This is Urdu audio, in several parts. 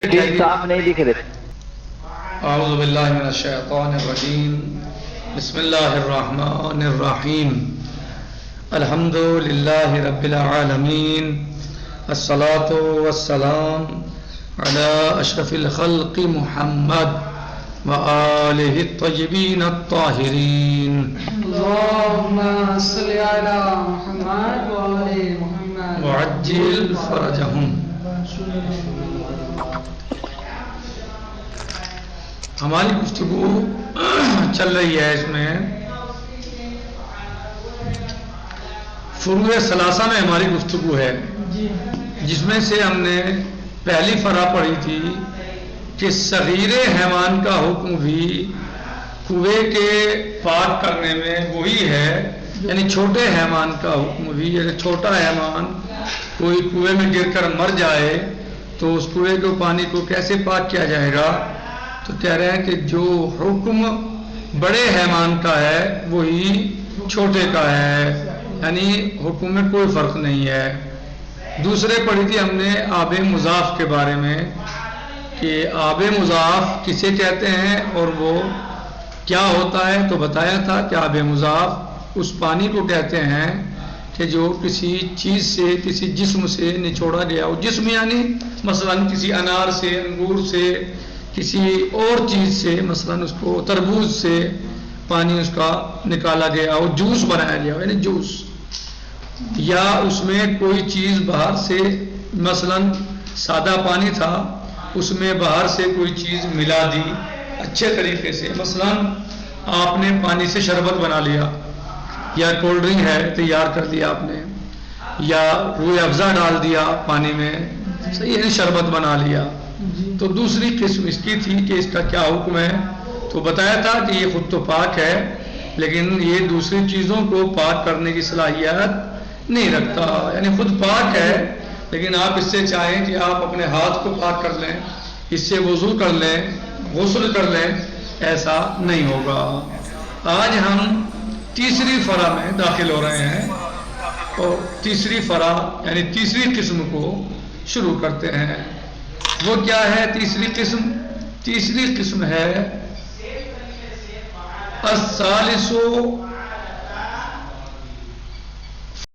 صاف نہیں دکھ رہے. اعوذ باللہ من الشیطان الرجیم بسم اللہ الرحمن الرحیم الحمد للہ رب العالمین الصلاة والسلام علی اشرف الخلق محمد وآلہ الطیبین الطاہرین اللہم صلی علی محمد وآلہ محمد وعجل فرجہم. ہماری گفتگو چل رہی ہے، اس میں فروع ثلاثہ میں ہماری گفتگو ہے، جس میں سے ہم نے پہلی فرع پڑھی تھی کہ صغیر حیوان کا حکم بھی کنویں کے پاک کرنے میں وہی ہے، یعنی چھوٹے حیوان کا حکم بھی، یعنی چھوٹا حیوان کوئی کنویں میں گر کر مر جائے تو اس کنویں کو پانی کو کیسے پاک کیا جائے گا؟ تو کہہ رہے ہیں کہ جو حکم بڑے حیوان کا ہے وہی چھوٹے کا ہے، یعنی حکم میں کوئی فرق نہیں ہے. دوسرے پڑھی تھی ہم نے آب مضاف کے بارے میں کہ آب مضاف کسے کہتے ہیں اور وہ کیا ہوتا ہے، تو بتایا تھا کہ آب مضاف اس پانی کو کہتے ہیں کہ جو کسی چیز سے، کسی جسم سے نچوڑا گیا ہو. جسم یعنی مثلا کسی انار سے، انگور سے، کسی اور چیز سے، مثلا اس کو تربوز سے پانی اس کا نکالا گیا ہو، جوس بنایا گیا ہو، یعنی جوس، یا اس میں کوئی چیز باہر سے، مثلا سادہ پانی تھا اس میں باہر سے کوئی چیز ملا دی اچھے طریقے سے، مثلا آپ نے پانی سے شربت بنا لیا یا کولڈ ڈرنک ہے تیار کر دیا آپ نے، یا روح افزا ڈال دیا پانی میں، صحیح ہے، شربت بنا لیا. تو دوسری قسم اس کی تھی کہ اس کا کیا حکم ہے، تو بتایا تھا کہ یہ خود تو پاک ہے لیکن یہ دوسری چیزوں کو پاک کرنے کی صلاحیت نہیں رکھتا، یعنی خود پاک ہے لیکن آپ اس سے چاہیں کہ آپ اپنے ہاتھ کو پاک کر لیں، اس سے وضو کر لیں، غسل کر لیں، ایسا نہیں ہوگا. آج ہم تیسری فرع میں داخل ہو رہے ہیں اور تیسری فرع یعنی تیسری قسم کو شروع کرتے ہیں. وہ کیا ہے تیسری قسم؟ تیسری قسم ہے الثالث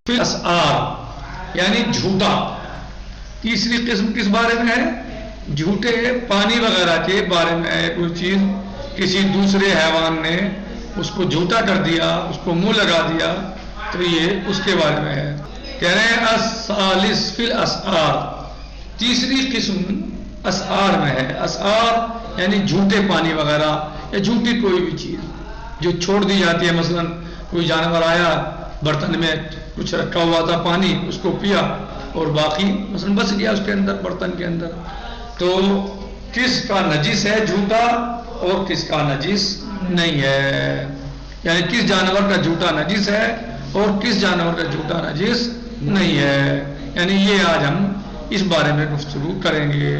فی الاسعار، یعنی جھوٹا. تیسری قسم کس بارے میں ہے؟ جھوٹے پانی وغیرہ کے بارے میں ہے. کوئی چیز کسی دوسرے حیوان نے اس کو جھوٹا کر دیا، اس کو منہ لگا دیا، تو یہ اس کے بارے میں ہے. کہہ رہے ہیں الثالث فی الاسعار، تیسری قسم اسعار میں ہے. اسعار یعنی جھوٹے پانی وغیرہ یا جھوٹی کوئی بھی چیز جو چھوڑ دی جاتی ہے، مثلا کوئی جانور آیا برتن میں کچھ رکھا ہوا تھا پانی، اس کو پیا اور باقی مثلا بس گیا اس کے اندر، برتن کے اندر. تو کس کا نجس ہے جھوٹا اور کس کا نجس نہیں ہے، یعنی کس جانور کا جھوٹا نجس ہے اور کس جانور کا جھوٹا نجس نہیں ہے، یعنی یہ آج ہم اس بارے میں گفتگو کریں گے.